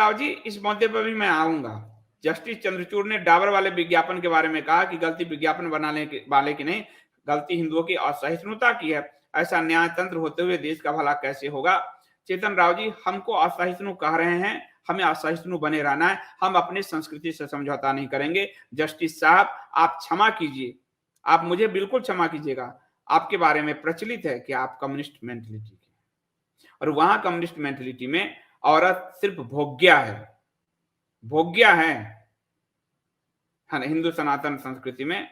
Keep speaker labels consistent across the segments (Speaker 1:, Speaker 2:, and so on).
Speaker 1: राव जी, इस मुद्दे पर भी मैं आऊंगा। जस्टिस चंद्रचूड़ ने डाबर वाले विज्ञापन के बारे में कहा कि गलती विज्ञापन बनाने वाले की नहीं, गलती हिंदुओं की असहिष्णुता की है। ऐसा न्याय तंत्र होते हुए देश का भला कैसे होगा? चेतन राव जी, हमको असहिष्णु कह रहे हैं, हमें असहिष्णु बने रहना है, हम अपनी संस्कृति से समझौता नहीं करेंगे। जस्टिस साहब, आप क्षमा कीजिए, आप मुझे बिल्कुल क्षमा कीजिएगा। आपके बारे में प्रचलित है कि आप कम्युनिस्ट मेंटलिटी के, और वहां कम्युनिस्ट मेंटलिटी में औरत सिर्फ भोग्या है, भोग्या है ना। हिंदू सनातन संस्कृति में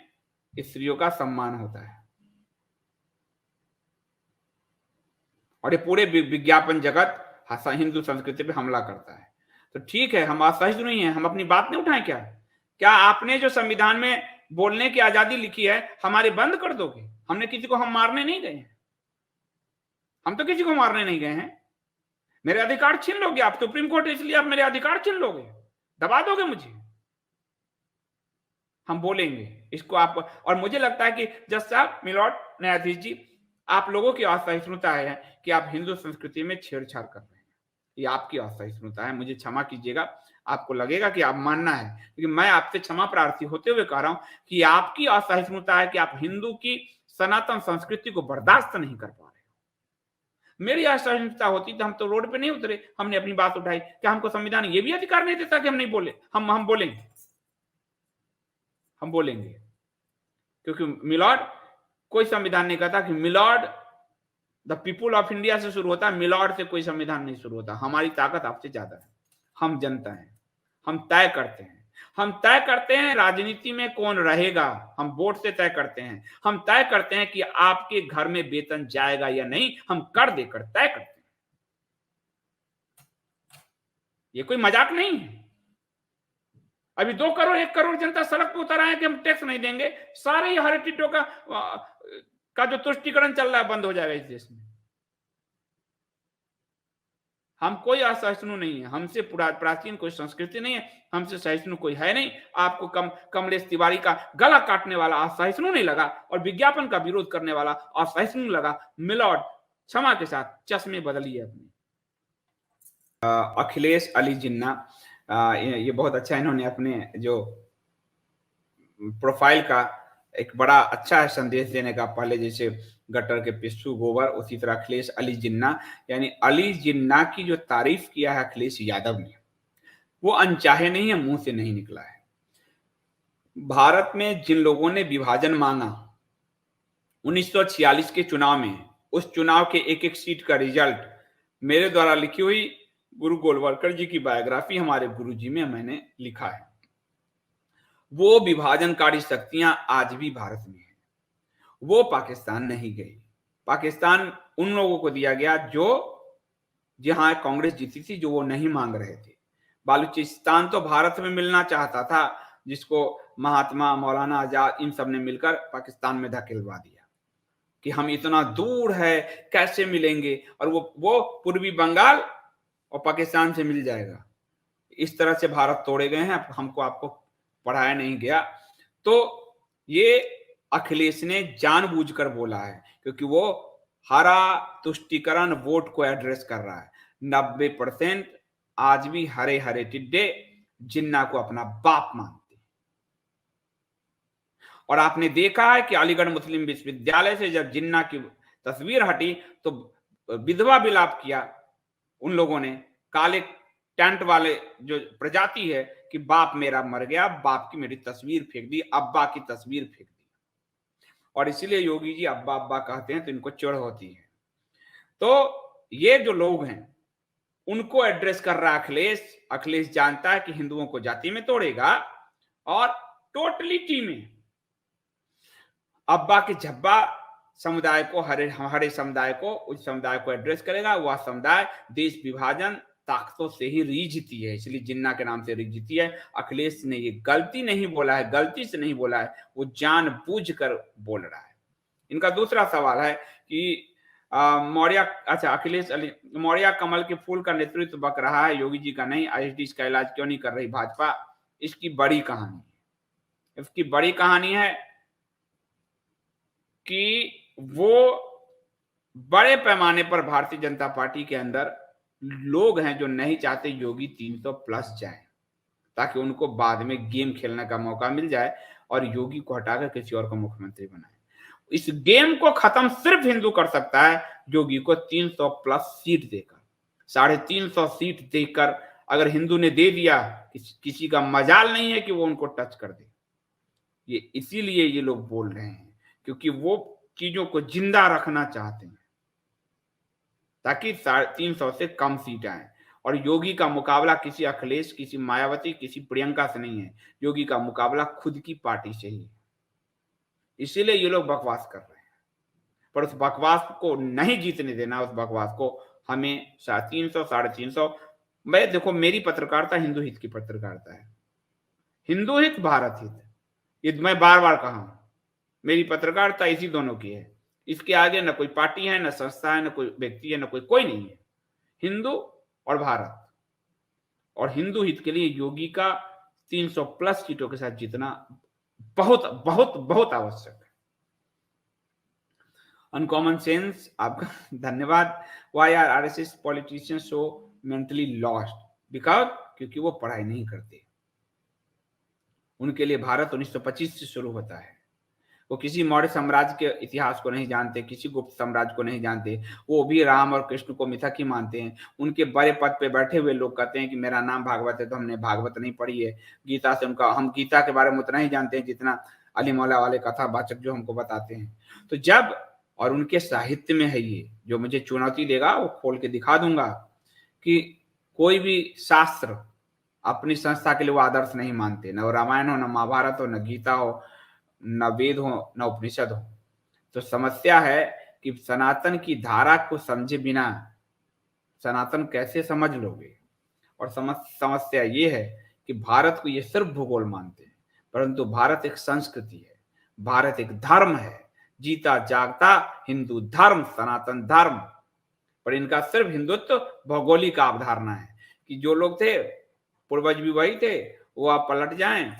Speaker 1: स्त्रियों का सम्मान होता है, और ये पूरे विज्ञापन जगत हिंदू संस्कृति पे हमला करता है। तो ठीक है, हम असहिष्णु नहीं है, हम अपनी बात नहीं उठाएं क्या? क्या आपने जो संविधान में बोलने की आजादी लिखी है, हमारे बंद कर दोगे? हमने किसी को, हम मारने नहीं गए हैं, हम तो किसी को मारने नहीं गए हैं। मेरे अधिकार छीन लोगे आप, सुप्रीम कोर्ट इसलिए आप मेरे अधिकार छीन लोगे, दबा दोगे मुझे? हम बोलेंगे इसको आप। और मुझे लगता है कि जज साहब, मिलॉर्ड न्यायाधीश जी, आप लोगों की असहिष्णुता है कि आप हिंदू संस्कृति में छेड़छाड़ कर रहे हैं, ये आपकी असहिष्णुता है। मुझे क्षमा कीजिएगा, आपको लगेगा कि आप मानना है, लेकिन मैं आपसे क्षमा प्रार्थी होते हुए कह रहा हूं कि आपकी असहिष्णुता है कि आप हिंदू की सनातन संस्कृति को बर्दाश्त नहीं कर पा रहे। मेरी असहिष्णुता होती तो हम तो रोड पे नहीं उतरे, हमने अपनी बात उठाई। क्या हमको संविधान ये भी अधिकार नहीं देता कि हम नहीं बोले? हम बोलेंगे, हम बोलेंगे, क्योंकि मिलॉर्ड, कोई संविधान नहीं कहता कि milord the people of India से शुरू होता है, मिलॉर्ड से कोई संविधान नहीं शुरू होता। हमारी ताकत आपसे ज्यादा है, हम जनता हैं, हम तय करते हैं, हम तय करते हैं राजनीति में कौन रहेगा, हम वोट से तय करते हैं, हम तय करते हैं कि आपके घर में वेतन जाएगा या नहीं, हम कर देकर तय करते हैं। ये कोई मजाक नहीं है। अभी 2 करोड़ 1 करोड़ जनता सड़क पर उतर आए कि हम टैक्स नहीं देंगे, सारे ही हर टिड्डों का जो तुष्टिकरण चल रहा है बंद हो जाएगा इस देश में। हम कोई असहिष्णु नहीं है, हमसे प्राचीन कोई संस्कृति नहीं है, हमसे सहिष्णु कोई है नहीं। आपको कमलेश तिवारी का गला काटने वाला असहिष्णु नहीं लगा, और विज्ञापन का विरोध करने वाला असहिष्णु लगा। मिलॉर्ड, क्षमा के साथ चश्मे बदलिए अपने। अखिलेश अली जिन्ना, ये बहुत अच्छा, इन्होंने अपने जो प्रोफाइल का एक बड़ा अच्छा है संदेश देने का। पहले जैसे गटर के पिस्सू गोबर, उसी तरह अखिलेश अली जिन्ना, यानी अली जिन्ना की जो तारीफ किया है अखिलेश यादव ने, वो अनचाहे नहीं है, मुंह से नहीं निकला है। भारत में जिन लोगों ने विभाजन मांगा 1946 के चुनाव में, उस चुनाव के एक एक सीट का रिजल्ट मेरे द्वारा लिखी हुई गुरु गोलवलकर जी की बायोग्राफी हमारे गुरु जी में मैंने लिखा है। वो विभाजनकारी शक्तियां आज भी भारत में है, वो पाकिस्तान नहीं गई। पाकिस्तान उन लोगों को दिया गया जो, जहां कांग्रेस जीती थी, जो वो नहीं मांग रहे थे। बालूचिस्तान तो भारत में मिलना चाहता था, जिसको महात्मा मौलाना आजाद इन सब ने मिलकर पाकिस्तान में धकेलवा दिया कि हम इतना दूर है, कैसे मिलेंगे, और वो पूर्वी बंगाल और पाकिस्तान से मिल जाएगा। इस तरह से भारत तोड़े गए हैं, हमको आपको पढ़ाया नहीं गया। तो ये अखिलेश ने जानबूझकर बोला है, क्योंकि वो हरा तुष्टिकरण वोट को एड्रेस कर रहा है। 90% आज भी हरे हरे टिड्डे जिन्ना को अपना बाप मानते हैं। और आपने देखा है कि अलीगढ़ मुस्लिम विश्वविद्यालय से जब जिन्ना की तस्वीर हटी तो विधवा विलाप किया उन लोगों ने, काले टेंट वाले जो प्रजाति है, कि बाप मेरा मर गया, बाप की मेरी तस्वीर फेंक दी, अब्बा की तस्वीर फेंक दी। और इसीलिए योगी जी अब्बा अब्बा कहते हैं तो इनको चिढ़ होती है। तो ये जो लोग हैं उनको एड्रेस कर रहा अखिलेश। अखिलेश जानता है कि हिंदुओं को जाति में तोड़ेगा, और टोटलिटी में अब्बा के झब्बा समुदाय को, हरे समुदाय को, उस समुदाय को एड्रेस करेगा। वह समुदाय देश विभाजन ताकतों से ही रीझती है, इसलिए जिन्ना के नाम से रीझती है। अखिलेश ने ये गलती नहीं बोला है, गलती से नहीं बोला है, वो जानबूझकर बोल रहा है। इनका दूसरा सवाल है कि मौर्य, अच्छा, अखिलेश अली मौर्य कमल के फूल का नेतृत्व बक रहा है, योगी जी का नहीं। ISD का इलाज क्यों नहीं कर रही भाजपा? इसकी बड़ी कहानी है, इसकी बड़ी कहानी है कि वो बड़े पैमाने पर भारतीय जनता पार्टी के अंदर लोग हैं जो नहीं चाहते योगी 300 प्लस जाए, ताकि उनको बाद में गेम खेलने का मौका मिल जाए और योगी को हटाकर किसी और को मुख्यमंत्री बनाए। इस गेम को खत्म सिर्फ हिंदू कर सकता है, योगी को 300 प्लस सीट देकर, 350 सीट देकर। अगर हिंदू ने दे दिया, किसी का मजाल नहीं है कि वो उनको टच कर दे। ये इसीलिए ये लोग बोल रहे हैं, क्योंकि वो चीजों को जिंदा रखना चाहते हैं, ताकि 350 से कम सीट आए। और योगी का मुकाबला किसी अखिलेश, किसी मायावती, किसी प्रियंका से नहीं है। योगी का मुकाबला खुद की पार्टी से ही है। इसीलिए ये लोग बकवास कर रहे हैं, पर उस बकवास को नहीं जीतने देना। उस बकवास को हमें 350, 350। मैं देखो, मेरी पत्रकारिता हिंदू हित की पत्रकारिता है। हिंदू हित, भारत हित, ये मैं बार बार कहा हूं। मेरी पत्रकारिता इसी दोनों की है। इसके आगे न कोई पार्टी है, न संस्था है, न कोई व्यक्ति है, न कोई नहीं है। हिंदू और भारत, और हिंदू हित के लिए योगी का 300 प्लस सीटों के साथ जीतना बहुत बहुत बहुत आवश्यक है। अनकॉमन सेंस, आपका धन्यवाद। Why are RSS politician so mentally lost? Because, क्योंकि वो पढ़ाई नहीं करते। उनके लिए भारत 1925 से शुरू होता है। वो किसी मौर्य साम्राज्य के इतिहास को नहीं जानते, किसी गुप्त साम्राज्य को नहीं जानते। वो भी राम और कृष्ण को मिथक ही मानते हैं। उनके बड़े पद पे बैठे हुए लोग कहते हैं कि मेरा नाम भागवत है, तो हमने भागवत नहीं पढ़ी है। गीता से हम गीता के बारे में उतना ही जानते हैं जितना अली मौला वाले कथावाचक जो हमको बताते हैं। तो जब, और उनके साहित्य में है ये, जो मुझे चुनौती देगा वो खोल के दिखा दूंगा कि कोई भी शास्त्र अपनी संस्था के लिए वो आदर्श नहीं मानते। न रामायण हो, न महाभारत हो, न गीता हो, न वेद हो, न उपनिषद हो। तो समस्या है कि सनातन की धारा को समझे बिना सनातन कैसे समझ लोगे। और समस्या ये है कि भारत को ये सिर्फ भूगोल मानते हैं, परंतु भारत एक संस्कृति है, भारत एक धर्म है, जीता जागता हिंदू धर्म, सनातन धर्म। पर इनका सिर्फ हिंदुत्व भौगोलिक अवधारणा है कि जो लोग थे पूर्वज भी वही थे, वो आप पलट जाएं।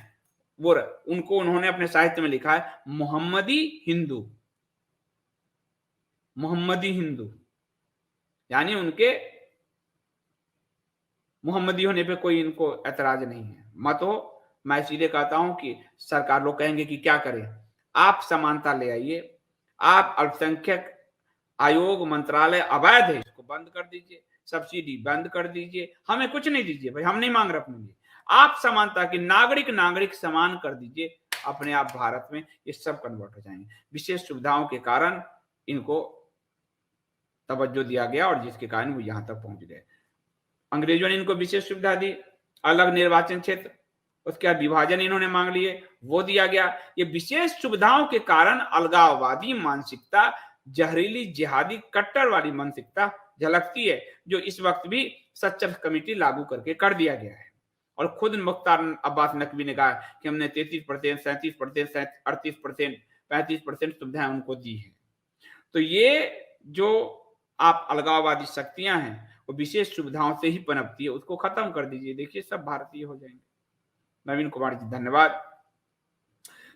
Speaker 1: वो उनको उन्होंने अपने साहित्य में लिखा है मोहम्मदी हिंदू, मोहम्मदी हिंदू, यानी उनके मोहम्मदी होने पे कोई इनको ऐतराज नहीं है। मत हो, मैं इसीलिए कहता हूं कि सरकार लोग कहेंगे कि क्या करें, आप समानता ले आइए, आप अल्पसंख्यक आयोग मंत्रालय अवैध है, इसको बंद कर दीजिए, सब्सिडी बंद कर दीजिए, हमें कुछ नहीं दीजिए भाई, हम नहीं मांग रहे अपने लिए। आप समानता की नागरिक समान कर दीजिए, अपने आप भारत में ये सब कन्वर्ट हो जाएंगे। विशेष सुविधाओं के कारण इनको तवज्जो दिया गया और जिसके कारण वो यहां तक पहुंच गए। अंग्रेजों ने इनको विशेष सुविधा दी, अलग निर्वाचन क्षेत्र, उसके बाद विभाजन इन्होंने मांग लिए, वो दिया गया। ये विशेष सुविधाओं के कारण अलगाववादी मानसिकता, जहरीली जिहादी कट्टर वाली मानसिकता झलकती है, जो इस वक्त भी सच्चर कमेटी लागू करके कर दिया गया है। और खुद मुख्तार अब्बास नकवी ने कहा कि हमने 33%, 37%, 38%, 35% सुविधाएं उनको दी है। तो ये जो आप अलगाववादी शक्तियां हैं, वो विशेष सुविधाओं से ही पनपती है, उसको खत्म कर दीजिए, देखिए सब भारतीय हो जाएंगे। नवीन कुमार जी, धन्यवाद।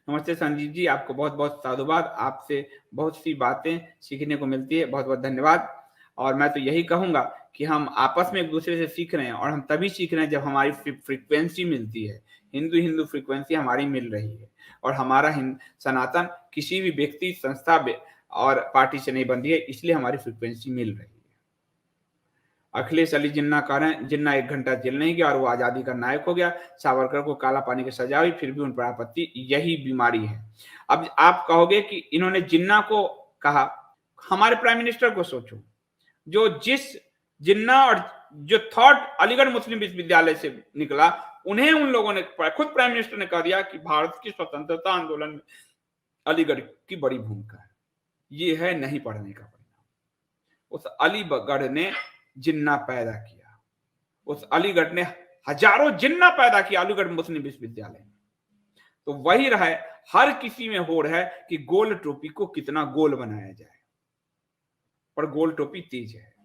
Speaker 1: नमस्ते संजीव जी, आपको बहुत बहुत साधुवाद। आपसे बहुत सी बातें सीखने को मिलती है, बहुत बहुत धन्यवाद। और मैं तो यही कहूंगा कि हम आपस में एक दूसरे से सीख रहे हैं, और हम तभी सीख रहे हैं जब हमारी फ्रीक्वेंसी मिलती है। हिंदू हिंदू फ्रीक्वेंसी हमारी मिल रही है, और हमारा सनातन किसी भी व्यक्ति, संस्था और पार्टी से नहीं बंधी है, इसलिए हमारी फ्रीक्वेंसी मिल रही है। अखिलेश अली जिन्ना कह रहे हैं, जिन्ना 1 घंटा जेल नहीं गया और वो आजादी का नायक हो गया। सावरकर को काला पानी की सजा हुई, फिर भी उन पर आपत्ति, यही बीमारी है। अब आप कहोगे कि इन्होंने जिन्ना को कहा, हमारे प्राइम मिनिस्टर को सोचो, जो जिस जिन्ना और जो थॉट अलीगढ़ मुस्लिम विश्वविद्यालय से निकला, उन्हें उन लोगों ने, खुद प्राइम मिनिस्टर ने कह दिया कि भारत की स्वतंत्रता आंदोलन में अलीगढ़ की बड़ी भूमिका है। ये है नहीं पढ़ने का परिणाम। उस अलीगढ़ ने जिन्ना पैदा किया, उस अलीगढ़ ने हजारों जिन्ना पैदा किया, अलीगढ़ मुस्लिम विश्वविद्यालय में। तो वही रहा है, हर किसी में होड़ है कि गोल टोपी को कितना गोल बनाया जाए, पर गोल टोपी तेज है,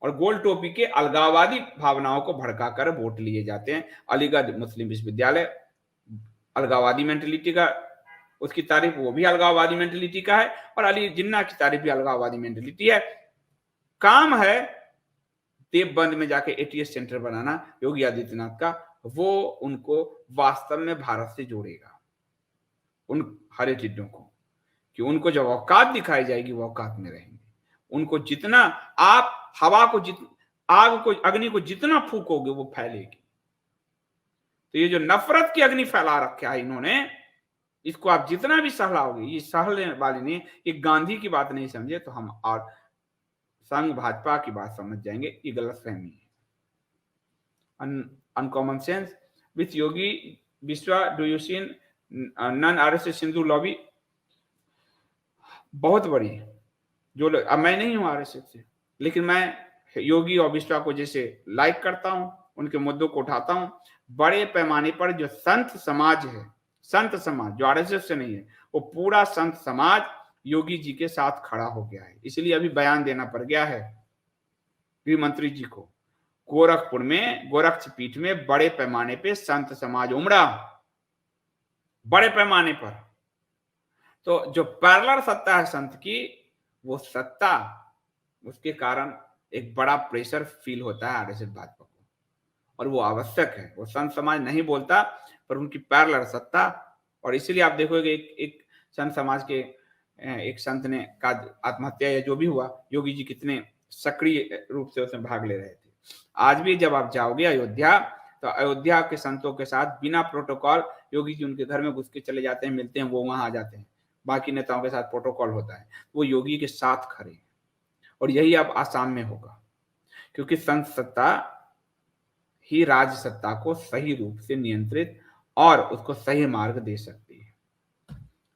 Speaker 1: और गोल टोपी के अलगाववादी भावनाओं को भड़काकर वोट लिए जाते हैं। अलीगढ़ मुस्लिम विश्वविद्यालय अलगाववादी मेंटेलिटी का, उसकी तारीफ वो भी अलगाववादी मेंटेलिटी का है, और अली जिन्ना की तारीफ भी अलगाववादी मेंटेलिटी है। काम है देवबंद में जाके एटीएस सेंटर बनाना योगी आदित्यनाथ का, वो उनको वास्तव में भारत से जोड़ेगा, उन हरे टिड्डों को, कि उनको जब औकात दिखाई जाएगी वो औकात में रहेंगे। उनको जितना आप हवा को आग को, अग्नि को जितना फूकोगे वो फैलेगी। तो ये जो नफरत की अग्नि फैला रखा है इन्होंने, इसको आप जितना भी सहलाओगे, ये सहलने वाले नहीं, ये गांधी की बात नहीं समझे तो हम और संघ भाजपा की बात समझ जाएंगे। ये गलतफहमी है। Uncommon sense with Yogi Vishwa do you seen none RSS सिंधु लॉबी? बहुत बड़ी जो अब मैं नहीं हूं आरएसएस से, लेकिन मैं योगी और विश्वा को जैसे लाइक करता हूं, उनके मुद्दों को उठाता हूं। बड़े पैमाने पर जो संत समाज है, संत समाज जो आरएसएस से नहीं है, वो पूरा संत समाज योगी जी के साथ खड़ा हो गया है। इसलिए अभी बयान देना पड़ गया है गृह मंत्री जी को। गोरखपुर में गोरक्ष पीठ में बड़े पैमाने पे संत समाज उमड़ा, बड़े पैमाने पर। तो जो पैरेलल सत्ता है संत की, वो सत्ता, उसके कारण एक बड़ा प्रेशर फील होता है आरएसएस भाजपा को, और वो आवश्यक है। वो संत समाज नहीं बोलता, पर उनकी पैरेलल सत्ता, और इसीलिए आप देखोगे एक संत समाज के एक संत ने का आत्महत्या या जो भी हुआ, योगी जी कितने सक्रिय रूप से उसमें भाग ले रहे थे। आज भी जब आप जाओगे अयोध्या, तो अयोध्या के संतों के साथ बिना प्रोटोकॉल योगी जी उनके घर में घुस के चले जाते हैं, मिलते हैं, वो वहां आ जाते हैं। बाकी नेताओं के साथ प्रोटोकॉल होता है, वो योगी के साथ खड़े। और यही अब आसाम में होगा, क्योंकि संत सत्ता ही राज्य सत्ता को सही रूप से नियंत्रित और उसको सही मार्ग दे सकती है।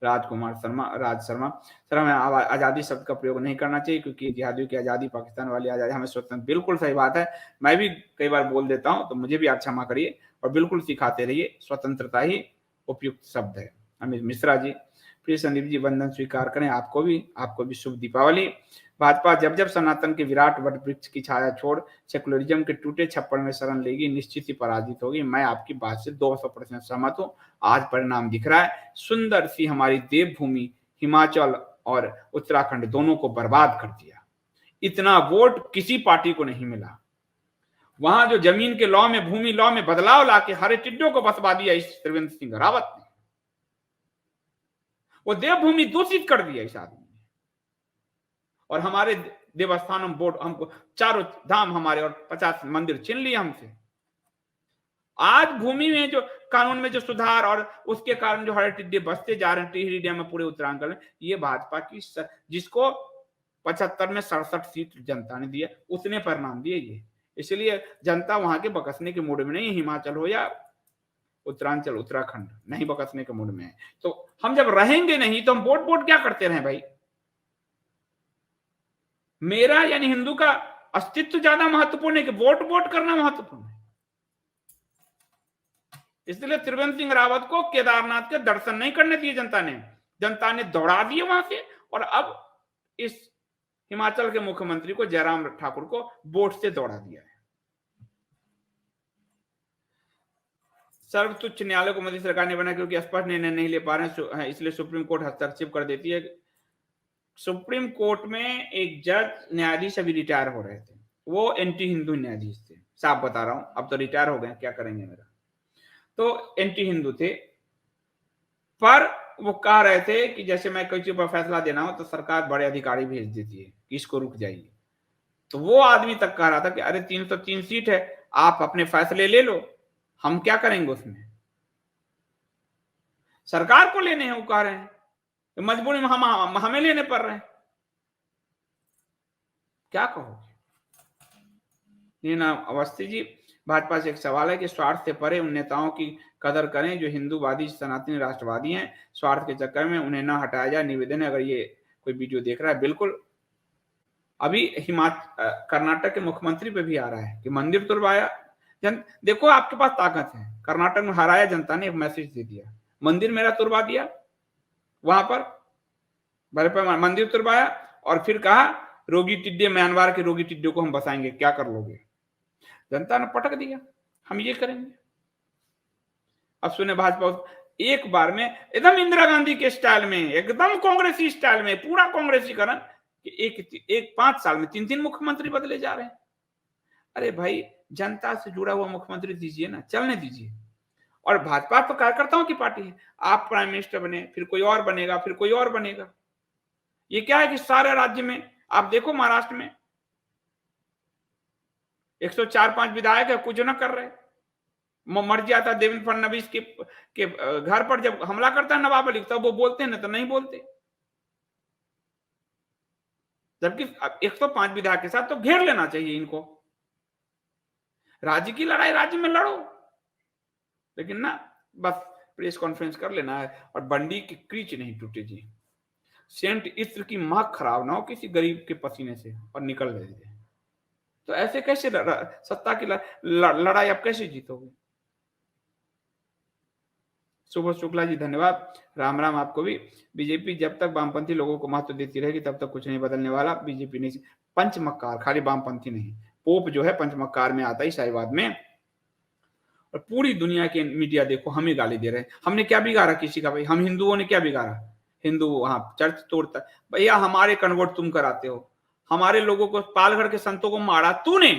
Speaker 1: राज शर्मा सर, हमें आजादी शब्द का प्रयोग नहीं करना चाहिए, क्योंकि जिहादियों की आजादी, पाकिस्तान वाली आजादी, हमें स्वतंत्र, बिल्कुल सही बात है। मैं भी कई बार बोल देता हूं, तो मुझे भी आप क्षमा करिए, और बिल्कुल सिखाते रहिए, स्वतंत्रता ही उपयुक्त शब्द है। अमित मिश्रा जी, प्रिय संदीप जी, वंदन स्वीकार करें। आपको भी शुभ दीपावली। भाजपा जब जब सनातन के विराट वट वृक्ष की छाया छोड़ सेकुलरिज्म के टूटे छप्पड़ में शरण लेगी, निश्चित ही पराजित होगी। मैं आपकी बात से 200% सहमत हूं। आज परिणाम दिख रहा है। सुंदर सी हमारी देवभूमि हिमाचल और उत्तराखंड दोनों को बर्बाद कर दिया। इतना वोट किसी पार्टी को नहीं मिला। वहां जो जमीन के लॉ में, भूमि लॉ में बदलाव लाके हरे टिड्डों को बसवा दिया इस त्रिवेंद्र सिंह रावत ने। वो देवभूमि दूषित कर दिया इस आदमी ने। और हमारे देवस्थानम बोर्ड हमको चारों धाम हमारे और 50 मंदिर छीन लिए हमसे। आज भूमि में जो कानून में जो सुधार और उसके कारण जो हरे टिड्डे बसते जा रहे हैं टिहरी डैम में, पूरे उत्तरांचल में, ये भाजपा की जिसको 75 में 67 सीट जनता ने दिया, उसने परिणाम दिए ये। इसलिए जनता वहां के बकसने के मूड में नहीं, हिमाचल हो या उत्तरांचल उत्तराखंड, नहीं बकसने के मूड में है। तो हम जब रहेंगे नहीं तो हम वोट क्या करते रहे भाई? मेरा यानी हिंदू का अस्तित्व ज्यादा महत्वपूर्ण है कि वोट करना महत्वपूर्ण है? इसलिए त्रिवेंद्र सिंह रावत को केदारनाथ के दर्शन नहीं करने दिए जनता ने दौड़ा दिए वहां से। और अब इस हिमाचल के मुख्यमंत्री को, जयराम ठाकुर को, वोट से दौड़ा दिया है। सर्वोच्च न्यायालय को मोदी सरकार ने बना क्योंकि स्पष्ट निर्णय नहीं ले पा रहे हैं, इसलिए सुप्रीम कोर्ट हस्तक्षेप कर देती है। सुप्रीम कोर्ट में एक जज न्यायाधीश अभी रिटायर हो रहे थे, वो एंटी हिंदू न्यायाधीश थे, साफ बता रहा हूं। अब तो रिटायर हो गए, क्या करेंगे मेरा। तो एंटी हिंदू थे, पर वो कह रहे थे कि जैसे मैं कोई चीज पर फैसला देना हो तो सरकार बड़े अधिकारी भेज देती है कि इसको रुक जाइए। तो वो आदमी तक कह रहा था कि अरे 303 सीट है, आप अपने फैसले ले लो, हम क्या करेंगे उसमें। सरकार को लेने हैं, वो कह रहे हैं, तो मजबूरी में हमें लेने पड़ रहे हैं। क्या कहोगे? नीना अवस्थी जी, भाजपा से एक सवाल है कि स्वार्थ से परे उन नेताओं की कदर करें जो हिंदूवादी सनातनी राष्ट्रवादी हैं, स्वार्थ के चक्कर में उन्हें न हटाया जाए, निवेदन है। अगर ये कोई वीडियो देख रहा है, बिल्कुल अभी कर्नाटक के मुख्यमंत्री पे भी आ रहा है कि मंदिर तुड़वाया। देखो आपके पास ताकत है, कर्नाटक में हराया जनता ने, एक मैसेज दे दिया, मंदिर मेरा तुड़वा दिया, वहां पर बड़े पैमाने मंदिर तुड़वाया, और फिर कहा रोगी टिड्डे, म्यांमार के रोगी टिड्डे को हम बसाएंगे, क्या कर लोगे। जनता ने पटक दिया, हम ये करेंगे। अब सुने भाजपा एक बार में एकदम इंदिरा गांधी के स्टाइल में, एकदम कांग्रेसी स्टाइल में, पूरा कांग्रेसीकरण कि एक 5 साल में 3 मुख्यमंत्री बदले जा रहे हैं। अरे भाई, जनता से जुड़ा हुआ मुख्यमंत्री दीजिए ना, चलने दीजिए। और भाजपा तो कार्यकर्ताओं की पार्टी है। आप प्राइम मिनिस्टर बने, फिर कोई और बनेगा, फिर कोई और बनेगा। ये क्या है कि सारे राज्य में आप देखो, महाराष्ट्र में 104-5 विधायक है, कुछ न कर रहे। मर जाता देवेंद्र फडणवीस के घर पर जब हमला करता है नवाब मलिक, तब वो बोलते हैं, ना तो नहीं बोलते। जबकि 105 विधायक के साथ तो घेर लेना चाहिए इनको। राज्य की लड़ाई राज्य में लड़ो, लेकिन ना, बस प्रेस कॉन्फ्रेंस कर लेना है और बंडी की क्रीच नहीं टूटे जी। सेंट इत्र की महक खराब ना हो किसी गरीब के पसीने से और निकल गए। तो ऐसे कैसे सत्ता की लड़ाई आप कैसे जीतोगे? शुभ शुक्ला जी धन्यवाद, राम राम आपको भी। बीजेपी जब तक वामपंथी लोगों को महत्व देती रहेगी तब तक कुछ नहीं बदलने वाला। बीजेपी नहीं, पंचमक्कार, खाली वामपंथी नहीं, पोप जो है पंचमक्कार में आता है ईसाईवाद में। और पूरी दुनिया के मीडिया देखो हमें गाली दे रहे हैं। हमने क्या बिगाड़ा किसी का? भाई हम हिंदुओं ने क्या बिगाड़ा? हिंदू वहां चर्च तोड़ता, भैया हमारे कन्वर्ट तुम कराते हो, हमारे लोगों को, पालघर के संतों को मारा तूने,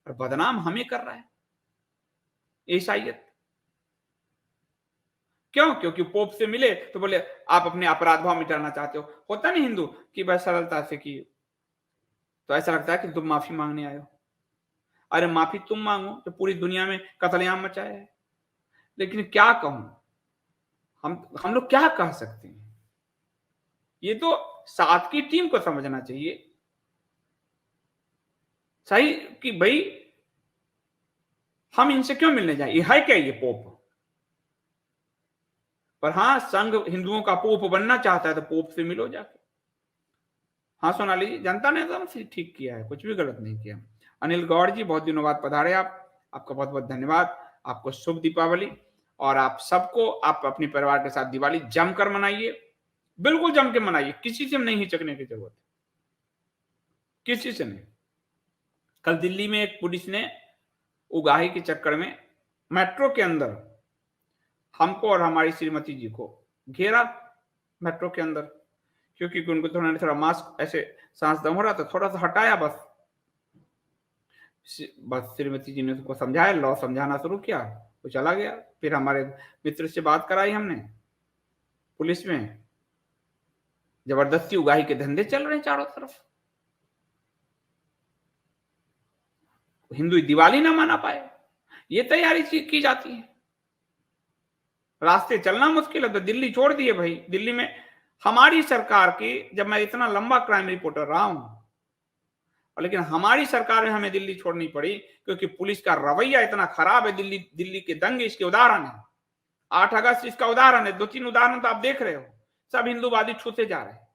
Speaker 1: और बदनाम हमें कर रहा है ईसाइयत। क्यों? क्योंकि पोप से मिले तो बोले आप अपने अपराध भाव मिटाना चाहते हो। होता नहीं हिंदू कि बस सरलता से की, तो ऐसा लगता है कि तुम माफी मांगने आए हो। अरे माफी तुम मांगो तो पूरी दुनिया में कतलेआम मचाया है। लेकिन क्या कहूं, हम लोग क्या कह सकते हैं? ये तो साथ की टीम को समझना चाहिए सही कि भाई हम इनसे क्यों मिलने जाए, ये है क्या ये पोप? पर हाँ, संघ हिंदुओं का पोप बनना चाहता है तो पोप से मिलो जाके। हाँ सोनाली जी, जनता ने एकदम ठीक किया है, कुछ भी गलत नहीं किया। अनिल गौड़ जी बहुत दिनों बाद पधारे आप, आपका बहुत बहुत धन्यवाद। आपको शुभ दीपावली, और आप सबको, आप अपने परिवार के साथ दिवाली जमकर मनाइए, बिल्कुल जम के मनाइए, किसी से नहीं हिचकने की जरूरत, किसी से नहीं। कल दिल्ली में एक पुलिस ने उगाही के चक्कर में मेट्रो के अंदर हमको और हमारी श्रीमती जी को घेरा, मेट्रो के अंदर, क्योंकि उनको थोड़ा मास्क ऐसे सांस दम हो रहा था, थोड़ा सा हटाया, बस श्रीमती जी ने उसको समझाया, लॉ समझाना शुरू किया, वो चला गया। फिर हमारे मित्र से बात कराई हमने पुलिस में, जबरदस्ती उगाही के धंधे चल रहे हैं चारों तरफ। हिंदू दिवाली ना मना पाए, ये तैयारी की जाती है। रास्ते चलना मुश्किल है तो दिल्ली छोड़ दिए भाई। दिल्ली में हमारी सरकार की, जब मैं इतना लंबा क्राइम रिपोर्टर रहा हूं, लेकिन हमारी सरकार में हमें दिल्ली छोड़नी पड़ी क्योंकि पुलिस का रवैया इतना खराब है। दिल्ली के दंगे इसके उदाहरण है, 8 अगस्त इसका उदाहरण है, 2-3 उदाहरण तो आप देख रहे हो, सब हिंदूवादी छूते जा रहे हैं।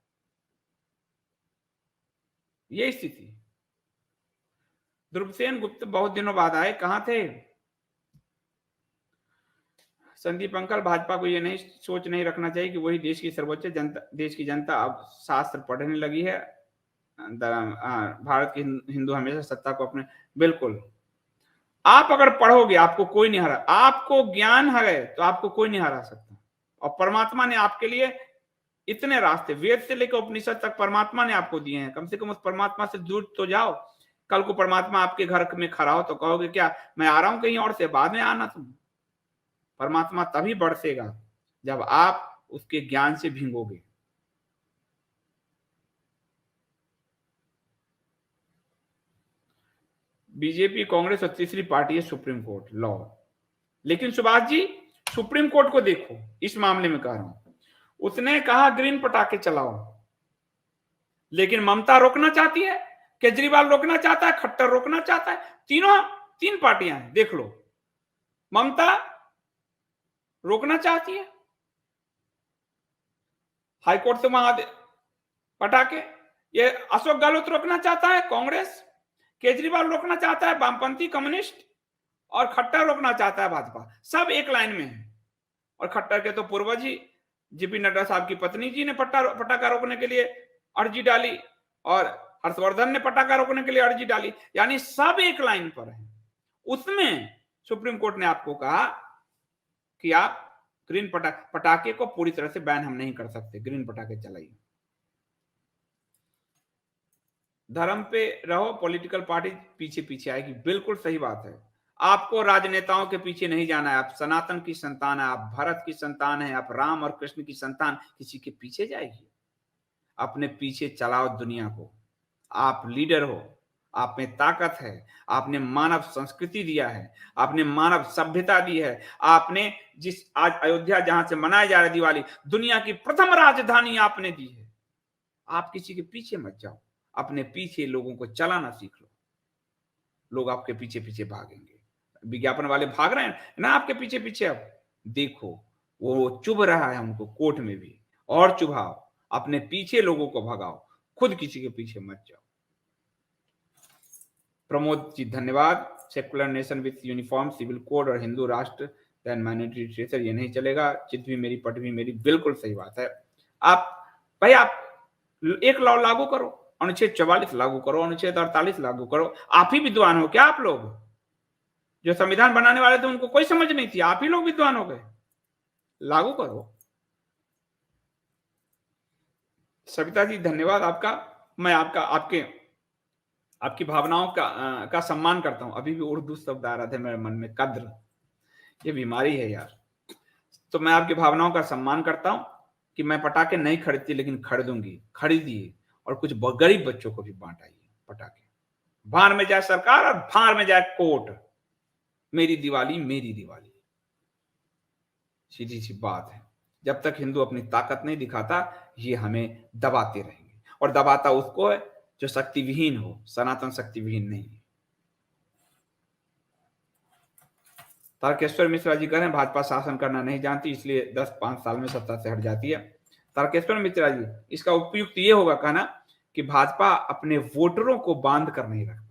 Speaker 1: ये स्थिति। ध्रुवसेन गुप्त बहुत दिनों बाद आए, कहां थे? संदीप अंकल, भाजपा को ये नहीं सोच नहीं रखना चाहिए कि वही देश की सर्वोच्च जनता, देश की जनता अब शास्त्र पढ़ने लगी है। भारत के हिंदू हमेशा सत्ता को अपने, बिल्कुल, आप अगर पढ़ोगे आपको कोई नहीं हरा, आपको ज्ञान है तो आपको कोई नहीं हरा सकता। और परमात्मा ने आपके लिए इतने रास्ते, वेद से लेकर उपनिषद तक परमात्मा ने आपको दिए हैं, कम से कम उस परमात्मा से दूर तो जाओ। कल को परमात्मा आपके घर में खड़ा हो तो कहोगे क्या मैं आ रहा हूं कहीं और से, बाद में आना तुम। परमात्मा तभी बरसेगा जब आप उसके ज्ञान से भींगोगे। बीजेपी, कांग्रेस और तीसरी पार्टी है सुप्रीम कोर्ट, लॉ। लेकिन सुभाष जी, सुप्रीम कोर्ट को देखो, इस मामले में कह रहा हूं, उसने कहा ग्रीन पटाखे चलाओ, लेकिन ममता रोकना चाहती है, केजरीवाल रोकना चाहता है, खट्टर रोकना चाहता है, तीन पार्टियां हैं, देख लो। ममता रोकना चाहती है हाईकोर्ट से वहां पटाखे, ये अशोक गहलोत रोकना चाहता है कांग्रेस, केजरीवाल रोकना चाहता है वामपंथी कम्युनिस्ट, और खट्टर रोकना चाहता है भाजपा। सब एक लाइन में है। और खट्टर के तो पूर्वज ही जेपी नड्डा साहब की पत्नी जी ने पटाखा रोकने के लिए अर्जी डाली, और हर्षवर्धन ने पटाखा रोकने के लिए अर्जी डाली, यानी सब एक लाइन पर है। उसमें सुप्रीम कोर्ट ने आपको कहा कि आप ग्रीन पटाखे को पूरी तरह से बैन हम नहीं कर सकते, ग्रीन पटाखे चलाइए। धर्म पे रहो, पॉलिटिकल पार्टी पीछे पीछे आएगी। बिल्कुल सही बात है। आपको राजनेताओं के पीछे नहीं जाना है। आप सनातन की संतान है, आप भरत की संतान है, आप राम और कृष्ण की संतान, किसी के पीछे जाएगी? अपने पीछे चलाओ दुनिया को। आप लीडर हो, आप में ताकत है, आपने मानव संस्कृति दिया है, आपने मानव सभ्यता दी है, आपने जिस आज अयोध्या जहां से मनाया जा रहा है दिवाली, दुनिया की प्रथम राजधानी आपने दी है। आप किसी के पीछे मत जाओ, अपने पीछे लोगों को चलाना सीख लो। लोग आपके पीछे पीछे भागेंगे। विज्ञापन वाले भाग रहे हैं ना आपके पीछे पीछे। अब देखो, वो चुभ रहा है उनको कोर्ट में भी, और चुभाओ, अपने पीछे लोगों को भगाओ, खुद किसी के पीछे मत जाओ। प्रमोद जी धन्यवाद। Secular nation with uniform civil code और हिंदू राष्ट्र देन माइनॉरिटी लिटरेचर, ये नहीं चलेगा। चित भी मेरी पट भी मेरी, बिल्कुल सही बात है। आप भाई, आप एक लॉ लागू करो, अनुच्छेद 44 लागू करो, अनुच्छेद 48 लागू करो। आप ही विद्वान हो क्या? आप लोग जो संविधान बनाने वाले थे उनको कोई समझ नहीं थी, आप ही लोग विद्वान हो गए। लागू करो। सविता जी धन्यवाद आपका। मैं आपकी भावनाओं का सम्मान करता हूं। अभी भी उर्दू शब्द आ रहा था मेरे मन में, कद्र, ये बीमारी है यार। तो मैं आपकी भावनाओं का सम्मान करता हूं कि मैं पटाखे नहीं खरीदती, लेकिन खरीदूंगी। खरीदिए और कुछ गरीब बच्चों को भी बांटाइए पटाखे। भार में जाए सरकार और भार में जाए कोर्ट, मेरी दिवाली मेरी दिवाली। सीधी सी बात है। जब तक हिंदू अपनी ताकत नहीं दिखाता, ये हमें दबाते रहेंगे, और दबाता उसको है जो शक्तिविहीन हो। सनातन शक्तिविहीन नहीं है। तारकेश्वर मिश्रा जी कह रहे हैं भाजपा शासन करना नहीं जानती, इसलिए 10-5 साल में सत्ता से हट जाती है। तारकेश्वर मिश्रा जी, इसका उपयुक्त ये होगा कहना कि भाजपा अपने वोटरों को बांध कर नहीं रख पाती।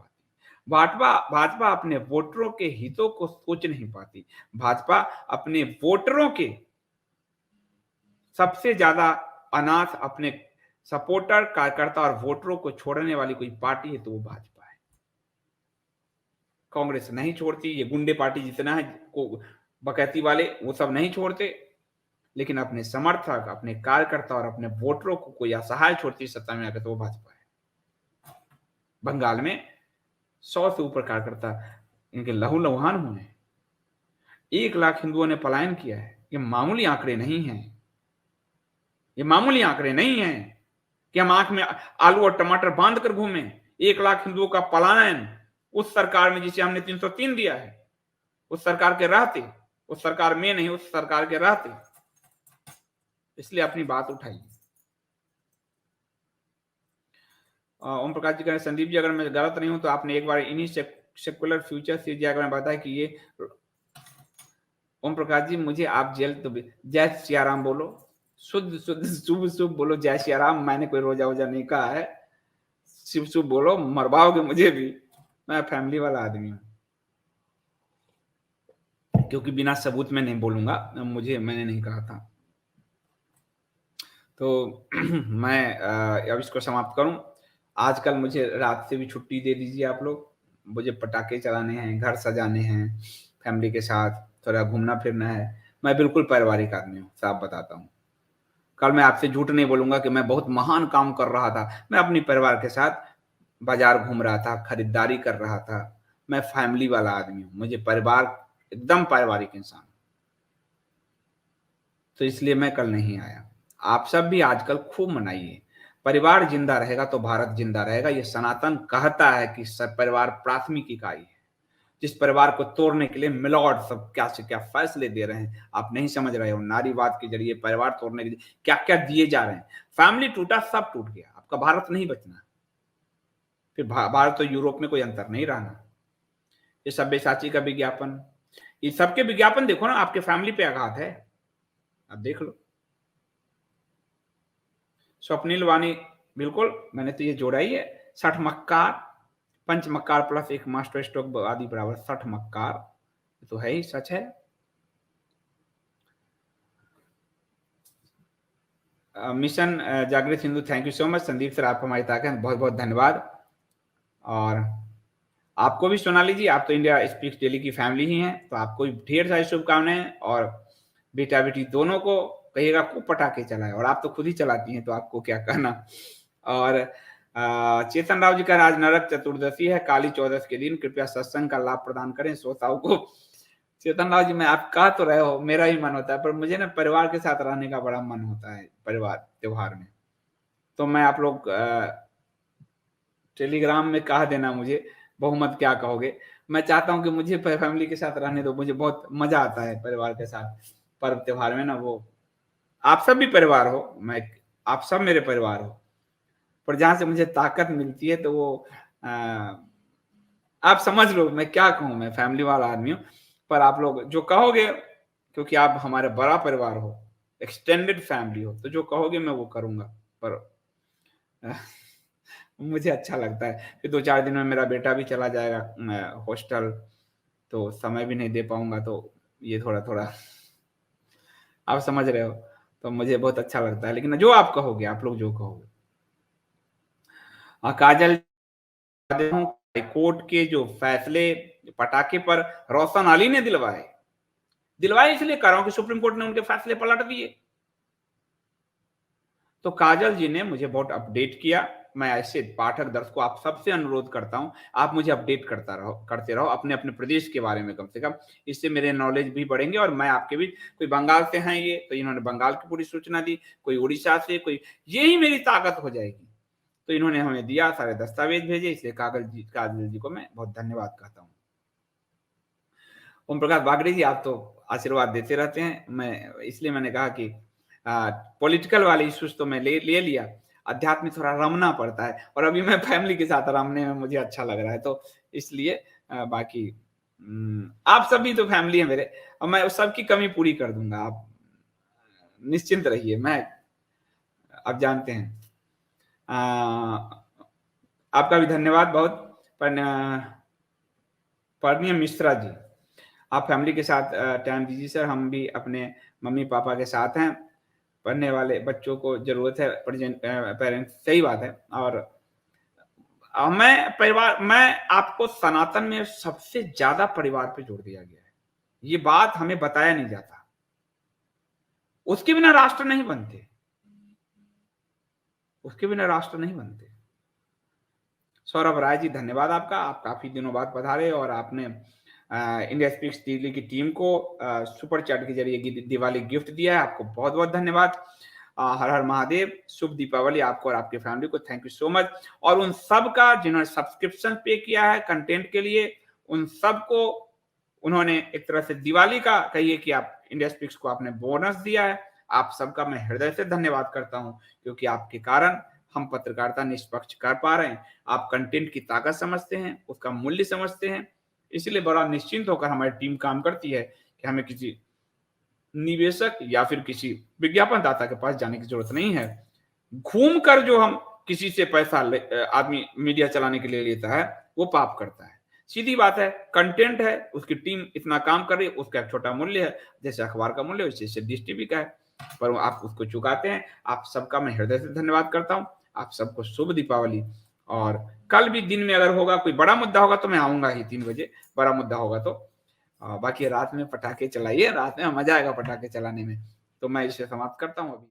Speaker 1: भाजपा अपने वोटरों के हितों को सोच नहीं पाती। भाजपा अपने वोटरों के सबसे ज्यादा अनाथ अपने सपोर्टर, कार्यकर्ता और वोटरों को छोड़ने वाली कोई पार्टी है तो वो भाजपा है। कांग्रेस नहीं छोड़ती, ये गुंडे पार्टी जितना है को बकैती वाले, वो सब नहीं छोड़ते। लेकिन अपने समर्थक, अपने कार्यकर्ता और अपने वोटरों को कोई असहाय छोड़ती सत्ता में आकर तो वो भाजपा है। बंगाल में 100 से ऊपर कार्यकर्ता इनके लहू लुहान हुए हैं। 1 लाख हिंदुओं ने पलायन किया है। ये मामूली आंकड़े नहीं हैं। ये मामूली आंकड़े नहीं हैं कि हम आंख में आलू और टमाटर बांध कर घूमें। 1 लाख हिंदुओं का पलायन उस सरकार में जिसे हमने 303 दिया है, उस सरकार के रहते, उस सरकार में नहीं, उस सरकार के रहते। इसलिए अपनी बात उठाइए। ओम प्रकाश जी कह रहे हैं संदीप जी, अगर मैं गलत नहीं हूं तो आपने एक बार इन्हीं सेकुलर फ्यूचर से जाकर बताया कि ये। ओम प्रकाश जी, मुझे आप जेल तो जय सियाराम बोलो, शुद्ध शुद्ध शुभ शुभ बोलो, जय सियाराम। मैंने कोई रोजा वोजा नहीं कहा है। शुभ शुभ बोलो, मरवाओगे मुझे भी। मैं फैमिली वाला आदमी हूं, क्योंकि बिना सबूत में नहीं बोलूंगा। मैंने नहीं कहा था। तो मैं अब इसको समाप्त करूं। आजकल मुझे रात से भी छुट्टी दे दीजिए आप लोग। मुझे पटाखे चलाने हैं, घर सजाने हैं, फैमिली के साथ थोड़ा घूमना फिरना है। मैं बिल्कुल पारिवारिक आदमी हूँ, साफ बताता हूँ। कल मैं आपसे झूठ नहीं बोलूंगा कि मैं बहुत महान काम कर रहा था। मैं अपनी परिवार के साथ बाजार घूम रहा था, खरीदारी कर रहा था। मैं फैमिली वाला आदमी हूँ, मुझे परिवार, एकदम पारिवारिक इंसान। तो इसलिए मैं कल नहीं आया। आप सब भी आजकल खूब मनाइए। परिवार जिंदा रहेगा तो भारत जिंदा रहेगा। ये सनातन कहता है कि सब परिवार प्राथमिक इकाई है। जिस परिवार को तोड़ने के लिए मिलॉर्ड सब क्या से क्या फैसले दे रहे हैं, आप नहीं समझ रहे हो। नारीवाद के जरिए परिवार तोड़ने के लिए क्या क्या दिए जा रहे हैं। फैमिली टूटा, सब टूट गया, आपका भारत नहीं बचना। फिर भारत तो यूरोप में कोई अंतर नहीं रहना। ये सब्यसाची का विज्ञापन, ये सबके विज्ञापन देखो ना, आपके फैमिली पे आघात है। आप देख लो। स्वप्निल वाणी, बिल्कुल मैंने तो ये जोड़ा ही है। 60 मक्कार, पंच मक्कार प्लस एक मास्टर स्ट्रोक आदि बराबर 60 मक्कार, तो है ही, सच है। मिशन जागृत Hindu, thank you so much. Sandeep sir, आप हमारी ताकत, बहुत बहुत धन्यवाद। और आपको भी सोनाली जी, आप तो इंडिया स्पीक्स डेली की फैमिली ही हैं, तो आपको भी ढेर सारी शुभकामनाएं। और बेटा बेटी दोनों को कहिएगा खूब पटाखे चलाए, और आप तो खुद ही चलाती हैं तो आपको क्या कहना। और चेतन राव जी का आज नरक चतुर्दशी है, काली चौदस के दिन कृपया सत्संग का लाभ प्रदान करें श्रोताओं को। चेतन राव जी, मैं आप कह तो रहे हो, मेरा ही मन होता है, पर मुझे ना परिवार के साथ रहने का बड़ा मन होता है परिवार त्योहार में। तो मैं आप लोग टेलीग्राम में कह देना मुझे, बहुमत क्या कहोगे। मैं चाहता हूँ कि मुझे फैमिली के साथ रहने दो, मुझे बहुत मजा आता है परिवार के साथ पर्व त्योहार में ना। वो आप सब भी परिवार हो, मैं आप सब मेरे परिवार हो, पर जहाँ से मुझे ताकत मिलती है तो वो आप समझ लो मैं क्या कहूँ, मैं फैमिली वाला आदमी हूँ। पर आप लोग जो कहोगे, क्योंकि आप हमारे बड़ा परिवार हो, एक्सटेंडेड फैमिली हो, तो जो कहोगे मैं वो करूँगा। पर मुझे अच्छा लगता है। फिर 2-4 दिन में मेरा बेटा भी चला जाएगा हॉस्टल, तो समय भी नहीं दे पाऊँगा, तो ये थोड़ा-थोड़ा आप समझ रहे हो, तो मुझे बहुत अच्छा लगता है। लेकिन जो आप कहोगे, आप लोग जो कहोगे। काजल, हाई कोर्ट के जो फैसले पटाखे पर रोशन अली ने दिलवाए, इसलिए कर रहा हूं कि सुप्रीम कोर्ट ने उनके फैसले पलट दिए। तो काजल जी ने मुझे बहुत अपडेट किया। मैं ऐसे पाठक दर्शकों आप सबसे अनुरोध करता हूं, आप मुझे अपडेट करते रहो अपने अपने प्रदेश के बारे में कम से कम। इससे मेरे नॉलेज भी बढ़ेंगे और मैं आपके बीच, कोई बंगाल से हैं ये, तो इन्होंने बंगाल की पूरी सूचना दी, कोई उड़ीसा से, कोई, यही मेरी ताकत हो जाएगी। तो इन्होंने हमें दिया, सारे दस्तावेज भेजे, इसलिए काजल जी को मैं बहुत धन्यवाद कहता हूँ। ओम प्रकाश बागड़ी जी, आप तो आशीर्वाद देते रहते हैं। मैं इसलिए मैंने कहा कि पॉलिटिकल वाले इश्यूज तो मैं ले लिया, अध्यात्म में थोड़ा रमना पड़ता है, और अभी मैं फैमिली के साथ रमने में मुझे अच्छा लग रहा है, तो इसलिए बाकी आप सभी तो फैमिली है मेरे, और मैं उस सबकी कमी पूरी कर दूंगा, आप निश्चिंत रहिए। मैं, आप जानते हैं, आपका भी धन्यवाद बहुत। परनीय मिश्रा जी, आप फैमिली के साथ टाइम दीजिए सर, हम भी अपने मम्मी पापा के साथ हैं, पढ़ने वाले बच्चों को जरूरत है पेरेंट्स, सही बात है। और मैं आपको सनातन में सबसे ज्यादा परिवार पे जोर दिया गया है, ये बात हमें बताया नहीं जाता। उसके बिना राष्ट्र नहीं बनते, उसके बिना राष्ट्र नहीं बनते। सौरभ राय जी, धन्यवाद आपका, आप काफी दिनों बाद पधारे और आपने इंडिया स्पीक्स दिल्ली की टीम को सुपर चैट के जरिए दिवाली गिफ्ट दिया है, आपको बहुत बहुत धन्यवाद। हर हर महादेव, शुभ दीपावली आपको और आपकी फैमिली को, थैंक यू सो मच। और उन सब का जिन्होंने सब्सक्रिप्शन पे किया है कंटेंट के लिए, उन सब को उन्होंने एक तरह से दिवाली का कहिए कि आप इंडिया स्पीक्स को आपने बोनस दिया है, आप सबका मैं हृदय से धन्यवाद करता हूं, क्योंकि आपके कारण हम पत्रकारिता निष्पक्ष कर पा रहे हैं। आप कंटेंट की ताकत समझते हैं, उसका मूल्य समझते हैं, इसलिए बड़ा निश्चिंत होकर हमारी टीम काम करती है कि हमें किसी निवेशक या फिर किसी विज्ञापन दाता के पास जाने की जरूरत नहीं है। घूम कर जो हम किसी से पैसा आदमी मीडिया चलाने के लिए लेता है, वो पाप करता है। सीधी बात है, कंटेंट है, उसकी टीम इतना काम कर रही है, उसका एक छोटा मूल्य है, जैसे अखबार का मूल्य वैसे डिश टीवी का है, पर आप उसको चुकाते हैं। आप सबका मैं हृदय से धन्यवाद करता हूँ। आप सबको शुभ दीपावली। और कल भी दिन में अगर होगा, कोई बड़ा मुद्दा होगा तो मैं आऊंगा ही 3 बजे, बड़ा मुद्दा होगा तो। बाकी रात में पटाखे चलाइए, रात में मजा आएगा पटाखे चलाने में। तो मैं इसे समाप्त करता हूँ अभी।